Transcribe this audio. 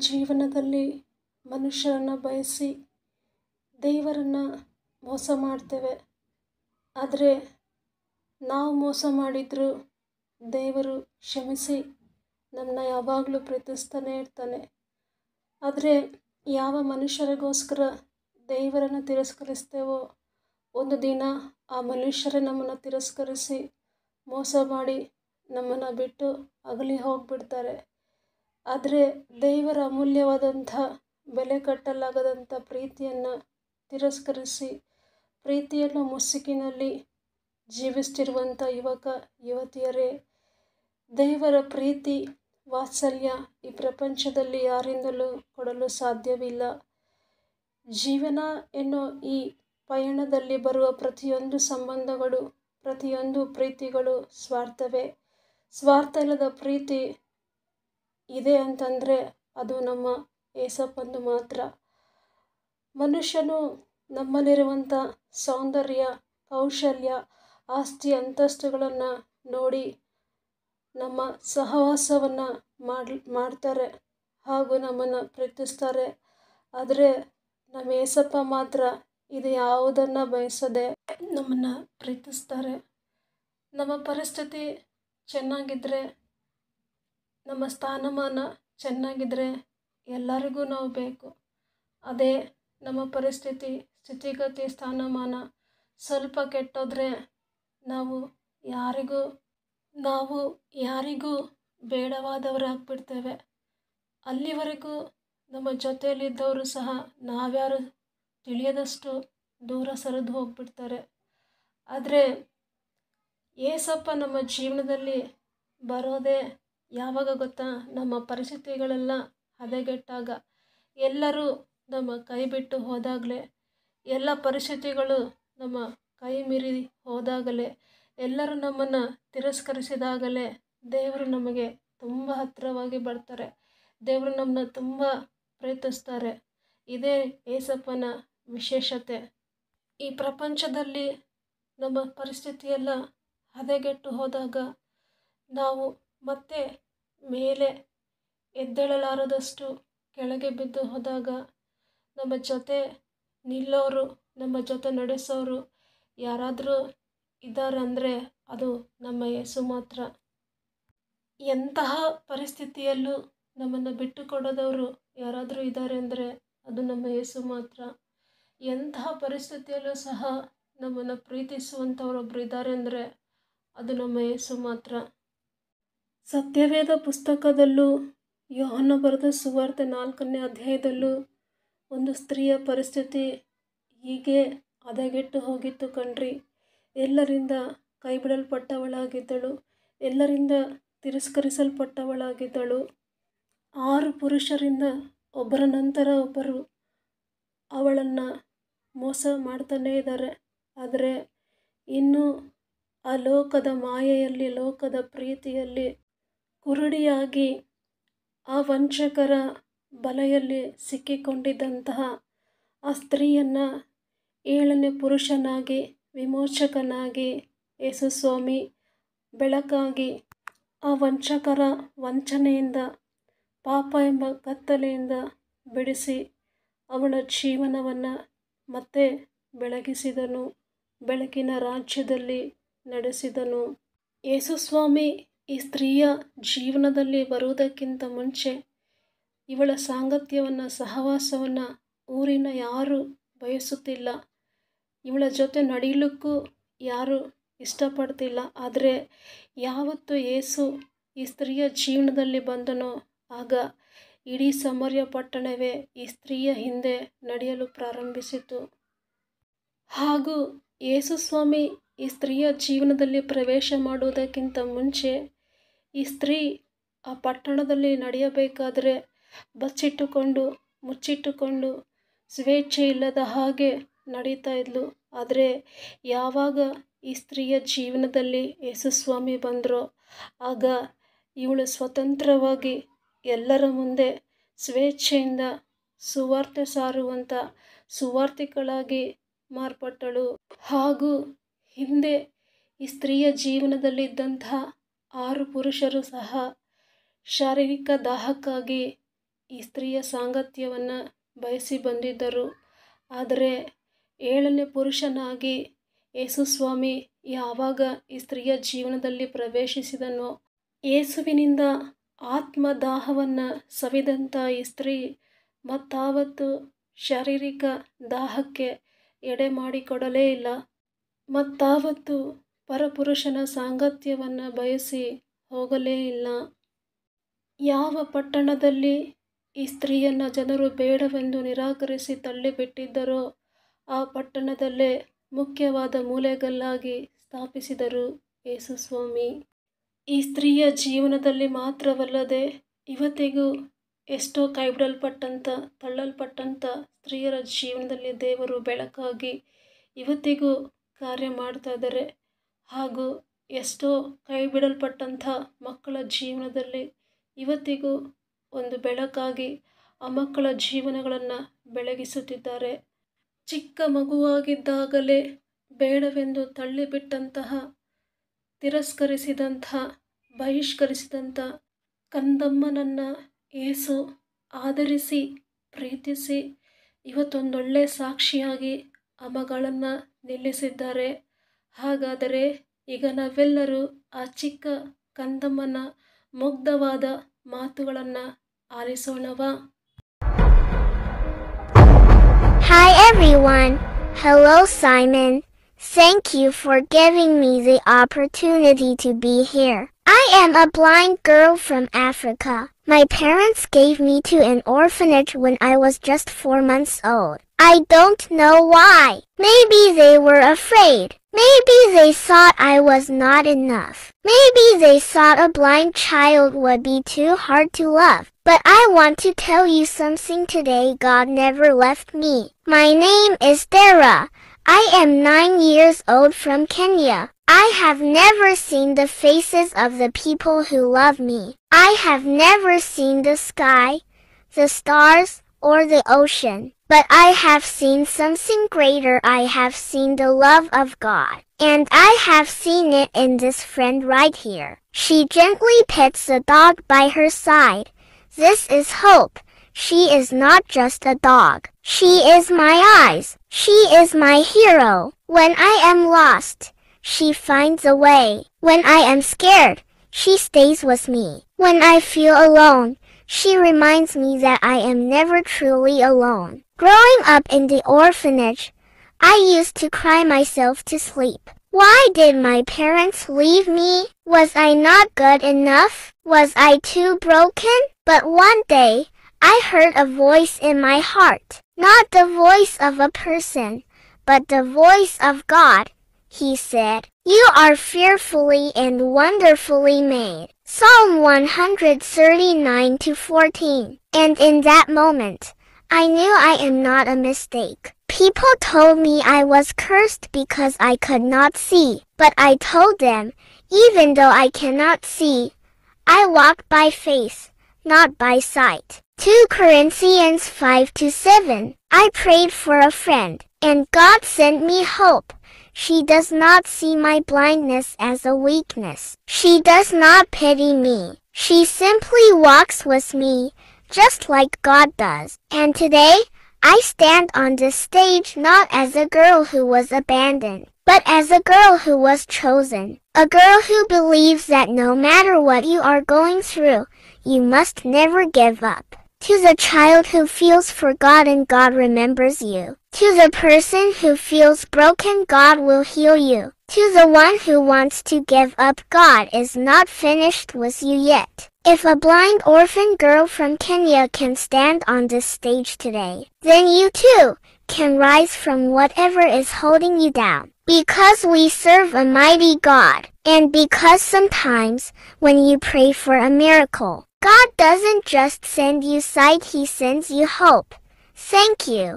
ಜೀವನದಲ್ಲಿ ಮನುಷ್ಯರನ್ನು ಬಯಸಿ ದೇವರನ್ನು ಮೋಸ ಮಾಡ್ತೇವೆ. ಆದರೆ ನಾವು ಮೋಸ ಮಾಡಿದರೂ ದೇವರು ಕ್ಷಮಿಸಿ ನಮ್ಮನ್ನ ಯಾವಾಗಲೂ ಪ್ರೀತಿಸ್ತಾನೆ ಇರ್ತಾನೆ. ಆದರೆ ಯಾವ ಮನುಷ್ಯರಿಗೋಸ್ಕರ ದೇವರನ್ನು ತಿರಸ್ಕರಿಸ್ತೇವೋ ಒಂದು ದಿನ ಆ ಮನುಷ್ಯರೇ ನಮ್ಮನ್ನು ತಿರಸ್ಕರಿಸಿ ಮೋಸ ಮಾಡಿ ನಮ್ಮನ್ನು ಬಿಟ್ಟು ಅಗಲಿ ಹೋಗಿಬಿಡ್ತಾರೆ. ಆದರೆ ದೇವರ ಅಮೂಲ್ಯವಾದಂಥ ಬೆಲೆ ಕಟ್ಟಲಾಗದಂಥ ಪ್ರೀತಿಯನ್ನು ತಿರಸ್ಕರಿಸಿ ಪ್ರೀತಿಯನ್ನು ಮುಸುಕಿನಲ್ಲಿ ಜೀವಿಸ್ತಿರುವಂಥ ಯುವಕ ಯುವತಿಯರೇ, ದೇವರ ಪ್ರೀತಿ ವಾತ್ಸಲ್ಯ ಈ ಪ್ರಪಂಚದಲ್ಲಿ ಯಾರಿಂದಲೂ ಕೊಡಲು ಸಾಧ್ಯವಿಲ್ಲ. ಜೀವನ ಎನ್ನೋ ಈ ಪಯಣದಲ್ಲಿ ಬರುವ ಪ್ರತಿಯೊಂದು ಸಂಬಂಧಗಳು, ಪ್ರತಿಯೊಂದು ಪ್ರೀತಿಗಳು ಸ್ವಾರ್ಥವೇ. ಸ್ವಾರ್ಥ ಇಲ್ಲದ ಪ್ರೀತಿ ಇದೆ ಅಂತಂದರೆ ಅದು ನಮ್ಮ ಏಸಪ್ಪಂದು ಮಾತ್ರ. ಮನುಷ್ಯನು ನಮ್ಮಲ್ಲಿರುವಂಥ ಸೌಂದರ್ಯ, ಕೌಶಲ್ಯ, ಆಸ್ತಿ ಅಂತಸ್ತುಗಳನ್ನು ನೋಡಿ ನಮ್ಮ ಸಹವಾಸವನ್ನು ಮಾಡ್ತಾರೆ ಹಾಗೂ ನಮ್ಮನ್ನು ಪ್ರೀತಿಸ್ತಾರೆ. ಆದರೆ ನಮ್ಮ ಏಸಪ್ಪ ಮಾತ್ರ ಇದು ಯಾವುದನ್ನು ಬಯಸದೆ ನಮ್ಮನ್ನು ಪ್ರೀತಿಸ್ತಾರೆ. ನಮ್ಮ ಪರಿಸ್ಥಿತಿ ಚೆನ್ನಾಗಿದ್ದರೆ, ನಮ್ಮ ಸ್ಥಾನಮಾನ ಚೆನ್ನಾಗಿದ್ದರೆ ಎಲ್ಲರಿಗೂ ನಾವು ಬೇಕು. ಅದೇ ನಮ್ಮ ಪರಿಸ್ಥಿತಿ, ಸ್ಥಿತಿಗತಿ, ಸ್ಥಾನಮಾನ ಸ್ವಲ್ಪ ಕೆಟ್ಟೋದ್ರೆ ನಾವು ಯಾರಿಗೂ ಬೇಡವಾದವರಾಗ್ಬಿಡ್ತೇವೆ. ಅಲ್ಲಿವರೆಗೂ ನಮ್ಮ ಜೊತೆಯಲ್ಲಿದ್ದವರು ಸಹ ನಾವ್ಯಾರು ತಿಳಿಯದಷ್ಟು ದೂರ ಸರಿದು ಹೋಗ್ಬಿಡ್ತಾರೆ. ಆದರೆ ಏಸಪ್ಪ ನಮ್ಮ ಜೀವನದಲ್ಲಿ ಬರೋದೇ ಯಾವಾಗ ಗೊತ್ತಾ? ನಮ್ಮ ಪರಿಸ್ಥಿತಿಗಳೆಲ್ಲ ಹದಗೆಟ್ಟಾಗ, ಎಲ್ಲರೂ ನಮ್ಮ ಕೈ ಬಿಟ್ಟು ಹೋದಾಗಲೇ, ಎಲ್ಲ ಪರಿಸ್ಥಿತಿಗಳು ನಮ್ಮ ಕೈ ಮೀರಿ ಹೋದಾಗಲೇ, ಎಲ್ಲರೂ ನಮ್ಮನ್ನು ತಿರಸ್ಕರಿಸಿದಾಗಲೇ ದೇವರು ನಮಗೆ ತುಂಬ ಹತ್ತಿರವಾಗಿ ಬರ್ತಾರೆ. ದೇವರು ನಮ್ಮನ್ನ ತುಂಬ ಪ್ರೀತಿಸ್ತಾರೆ. ಇದೇ ಏಸಪ್ಪನ ವಿಶೇಷತೆ. ಈ ಪ್ರಪಂಚದಲ್ಲಿ ನಮ್ಮ ಪರಿಸ್ಥಿತಿಯೆಲ್ಲ ಹದಗೆಟ್ಟು ಹೋದಾಗ, ನಾವು ಮತ್ತೆ ಮೇಲೆ ಎದ್ದೇಳಲಾರದಷ್ಟು ಕೆಳಗೆ ಬಿದ್ದು ಹೋದಾಗ ನಮ್ಮ ಜೊತೆ ನಿಲ್ಲೋರು, ನಮ್ಮ ಜೊತೆ ನಡೆಸೋರು ಯಾರಾದರೂ ಇದ್ದಾರೆ ಅಂದರೆ ಅದು ನಮ್ಮ ಯೇಸು ಮಾತ್ರ. ಎಂತಹ ಪರಿಸ್ಥಿತಿಯಲ್ಲೂ ನಮ್ಮನ್ನು ಬಿಟ್ಟು ಕೊಡೋದವರು ಯಾರಾದರೂ ಇದ್ದಾರೆ ಅಂದರೆ ಅದು ನಮ್ಮ ಯೇಸು ಮಾತ್ರ. ಎಂತಹ ಪರಿಸ್ಥಿತಿಯಲ್ಲೂ ಸಹ ನಮ್ಮನ್ನು ಪ್ರೀತಿಸುವಂಥವರೊಬ್ಬರು ಇದ್ದಾರೆ ಅಂದರೆ ಅದು ನಮ್ಮ ಯೇಸು ಮಾತ್ರ. ಸತ್ಯವೇದ ಪುಸ್ತಕದಲ್ಲೂ, ಯೋಹನ ಬರೆದ ಸುವಾರ್ತೆ 4ನೇ ಅಧ್ಯಾಯದಲ್ಲೂ ಒಂದು ಸ್ತ್ರೀಯ ಪರಿಸ್ಥಿತಿ ಹೀಗೆ ಹದಗೆಟ್ಟು ಹೋಗಿತ್ತು ಕಣ್ರಿ. ಎಲ್ಲರಿಂದ ಕೈ ಬಿಡಲ್ಪಟ್ಟವಳಾಗಿದ್ದಳು, ಎಲ್ಲರಿಂದ ತಿರಸ್ಕರಿಸಲ್ಪಟ್ಟವಳಾಗಿದ್ದಳು. 6 ಪುರುಷರಿಂದ ಒಬ್ಬರ ನಂತರ ಒಬ್ಬರು ಅವಳನ್ನು ಮೋಸ ಮಾಡ್ತಾನೇ ಇದ್ದಾರೆ. ಆದರೆ ಇನ್ನೂ ಆ ಲೋಕದ ಮಾಯೆಯಲ್ಲಿ, ಲೋಕದ ಪ್ರೀತಿಯಲ್ಲಿ ಕುರುಡಿಯಾಗಿ ಆ ವಂಚಕರ ಬಲೆಯಲ್ಲಿ ಸಿಕ್ಕಿಕೊಂಡಿದ್ದಂತಹ ಆ ಸ್ತ್ರೀಯನ್ನು 7ನೇ ಪುರುಷನಾಗಿ, ವಿಮೋಚಕನಾಗಿ ಯೇಸು ಸ್ವಾಮಿ ಬೆಳಕಾಗಿ ಆ ವಂಚಕರ ವಂಚನೆಯಿಂದ, ಪಾಪ ಎಂಬ ಕತ್ತಲೆಯಿಂದ ಬಿಡಿಸಿ ಅವಳ ಜೀವನವನ್ನು ಮತ್ತೆ ಬೆಳಗಿಸಿದನು, ಬೆಳಕಿನ ರಾಜ್ಯದಲ್ಲಿ ನಡೆಸಿದನು. ಯೇಸು ಸ್ವಾಮಿ ಈ ಸ್ತ್ರೀಯ ಜೀವನದಲ್ಲಿ ಬರುವುದಕ್ಕಿಂತ ಮುಂಚೆ ಇವಳ ಸಾಂಗತ್ಯವನ್ನು, ಸಹವಾಸವನ್ನು ಊರಿನ ಯಾರೂ ಬಯಸುತ್ತಿಲ್ಲ. ಇವಳ ಜೊತೆ ನಡೀಲಿಕ್ಕೂ ಯಾರೂ ಇಷ್ಟಪಡ್ತಿಲ್ಲ. ಆದರೆ ಯಾವತ್ತು ಯೇಸು ಈ ಸ್ತ್ರೀಯ ಜೀವನದಲ್ಲಿ ಬಂದನೋ ಆಗ ಇಡೀ ಸಮರ್ಯ ಪಟ್ಟಣವೇ ಈ ಸ್ತ್ರೀಯ ಹಿಂದೆ ನಡೆಯಲು ಪ್ರಾರಂಭಿಸಿತು. ಹಾಗೂ ಯೇಸು ಸ್ವಾಮಿ ಈ ಸ್ತ್ರೀಯ ಜೀವನದಲ್ಲಿ ಪ್ರವೇಶ ಮಾಡುವುದಕ್ಕಿಂತ ಮುಂಚೆ ಈ ಸ್ತ್ರೀ ಆ ಪಟ್ಟಣದಲ್ಲಿ ನಡೆಯಬೇಕಾದರೆ ಬಚ್ಚಿಟ್ಟುಕೊಂಡು, ಮುಚ್ಚಿಟ್ಟುಕೊಂಡು, ಸ್ವೇಚ್ಛೆ ಇಲ್ಲದ ಹಾಗೆ ನಡೀತಾ ಇದ್ಲು. ಆದರೆ ಯಾವಾಗ ಈ ಸ್ತ್ರೀಯ ಜೀವನದಲ್ಲಿ ಯೇಸು ಸ್ವಾಮಿ ಬಂದರೋ ಆಗ ಇವಳು ಸ್ವತಂತ್ರವಾಗಿ ಎಲ್ಲರ ಮುಂದೆ ಸ್ವೇಚ್ಛೆಯಿಂದ ಸುವಾರ್ತೆ ಸಾರುವಂಥ ಸುವಾರ್ತಿಕಳಾಗಿ ಮಾರ್ಪಟ್ಟಳು. ಹಾಗೂ ಹಿಂದೆ ಈ ಸ್ತ್ರೀಯ ಜೀವನದಲ್ಲಿದ್ದಂತಹ 6 ಪುರುಷರು ಸಹ ಶಾರೀರಿಕ ದಾಹಕ್ಕಾಗಿ ಈ ಸ್ತ್ರೀಯ ಸಾಂಗತ್ಯವನ್ನು ಬಯಸಿ ಬಂದಿದ್ದರು. ಆದರೆ 7ನೇ ಪುರುಷನಾಗಿ ಯೇಸುಸ್ವಾಮಿ ಯಾವಾಗ ಈ ಸ್ತ್ರೀಯ ಜೀವನದಲ್ಲಿ ಪ್ರವೇಶಿಸಿದನೋ, ಯೇಸುವಿನಿಂದ ಆತ್ಮದಾಹವನ್ನು ಸವಿದಂಥ ಈ ಸ್ತ್ರೀ ಮತ್ತಾವತ್ತು ಶಾರೀರಿಕ ದಾಹಕ್ಕೆ ಎಡೆ ಮಾಡಿಕೊಡಲೇ ಇಲ್ಲ. ಮತ್ತಾವತ್ತು ಪರಪುರುಷನ ಸಾಂಗತ್ಯವನ್ನು ಬಯಸಿ ಹೋಗಲೇ ಇಲ್ಲ. ಯಾವ ಪಟ್ಟಣದಲ್ಲಿ ಈ ಸ್ತ್ರೀಯನ್ನು ಜನರು ಬೇಡವೆಂದು ನಿರಾಕರಿಸಿ ತಳ್ಳಿಬಿಟ್ಟಿದ್ದರೋ ಆ ಪಟ್ಟಣದಲ್ಲೇ ಮುಖ್ಯವಾದ ಮೂಲೆಗಲ್ಲಾಗಿ ಸ್ಥಾಪಿಸಿದರು ಯೇಸುಸ್ವಾಮಿ. ಈ ಸ್ತ್ರೀಯ ಜೀವನದಲ್ಲಿ ಮಾತ್ರವಲ್ಲದೆ ಇವತ್ತಿಗೂ ಎಷ್ಟೋ ಕೈಬಿಡಲ್ಪಟ್ಟಂಥ ತಳ್ಳಲ್ಪಟ್ಟಂಥ ಸ್ತ್ರೀಯರ ಜೀವನದಲ್ಲಿ ದೇವರು ಬೆಳಕಾಗಿ ಇವತ್ತಿಗೂ ಕಾರ್ಯ ಮಾಡ್ತಾ ಇದ್ದಾರೆ. ಹಾಗೂ ಎಷ್ಟೋ ಕೈಬಿಡಲ್ಪಟ್ಟಂಥ ಮಕ್ಕಳ ಜೀವನದಲ್ಲಿ ಇವತ್ತಿಗೂ ಒಂದು ಬೆಳಕಾಗಿ ಆ ಮಕ್ಕಳ ಜೀವನಗಳನ್ನು ಬೆಳಗಿಸುತ್ತಿದ್ದಾರೆ. ಚಿಕ್ಕ ಮಗುವಾಗಿದ್ದಾಗಲೇ ಬೇಡವೆಂದು ತಳ್ಳಿಬಿಟ್ಟಂತಹ, ತಿರಸ್ಕರಿಸಿದಂಥ, ಬಹಿಷ್ಕರಿಸಿದಂಥ ಕಂದಮ್ಮನನ್ನು ಯೇಸು ಆದರಿಸಿ ಪ್ರೀತಿಸಿ ಇವತ್ತೊಂದೊಳ್ಳೆ ಸಾಕ್ಷಿಯಾಗಿ ಆ ಮಗಳನ್ನು ನಿಲ್ಲಿಸಿದ್ದಾರೆ. ಹಾಗಾದರೆ ಈಗ ನಾವೆಲ್ಲರೂ ಆ ಚಿಕ್ಕ ಕಂದಮ್ಮನ ಮುಗ್ಧವಾದ ಮಾತುಗಳನ್ನು ಆಲಿಸೋಣವಾ? Hi everyone. Hello Simon. Thank you for giving me the opportunity to be here. I am a blind girl from Africa. My parents gave me to an orphanage when I was just 4 months old. I don't know why. Maybe they were afraid. Maybe they thought I was not enough. Maybe they thought a blind child would be too hard to love. But I want to tell you something today. God never left me. My name is Dara. I am 9 years old from Kenya. I have never seen the faces of the people who love me. I have never seen the sky, the stars, or the ocean. But I have seen something greater. I have seen the love of God. And I have seen it in this friend right here. She gently pets the dog by her side. This is hope. She is not just a dog. She is my eyes. She is my hero. When I am lost, she finds a way. When I am scared, she stays with me. When I feel alone, she reminds me that I am never truly alone. Growing up in the orphanage, I used to cry myself to sleep. Why did my parents leave me? Was I not good enough? Was I too broken? But one day, I heard a voice in my heart. Not the voice of a person, but the voice of God. He said, "You are fearfully and wonderfully made." Psalm 139:14. And in that moment, I knew I am not a mistake. People told me I was cursed because I could not see. But I told them, even though I cannot see, I walk by faith, not by sight. 2 Corinthians 5:7. I prayed for a friend, and God sent me hope. She does not see my blindness as a weakness. She does not pity me. She simply walks with me, just like God does. And today, I stand on this stage not as a girl who was abandoned, but as a girl who was chosen. A girl who believes that no matter what you are going through, you must never give up. To the child who feels forgotten, God remembers you. To the person who feels broken, God will heal you. To the one who wants to give up, God is not finished with you yet. If a blind orphan girl from Kenya can stand on this stage today, then you too can rise from whatever is holding you down. Because we serve a mighty God, and because sometimes when you pray for a miracle, God doesn't just send you sight, He sends you hope. Thank you.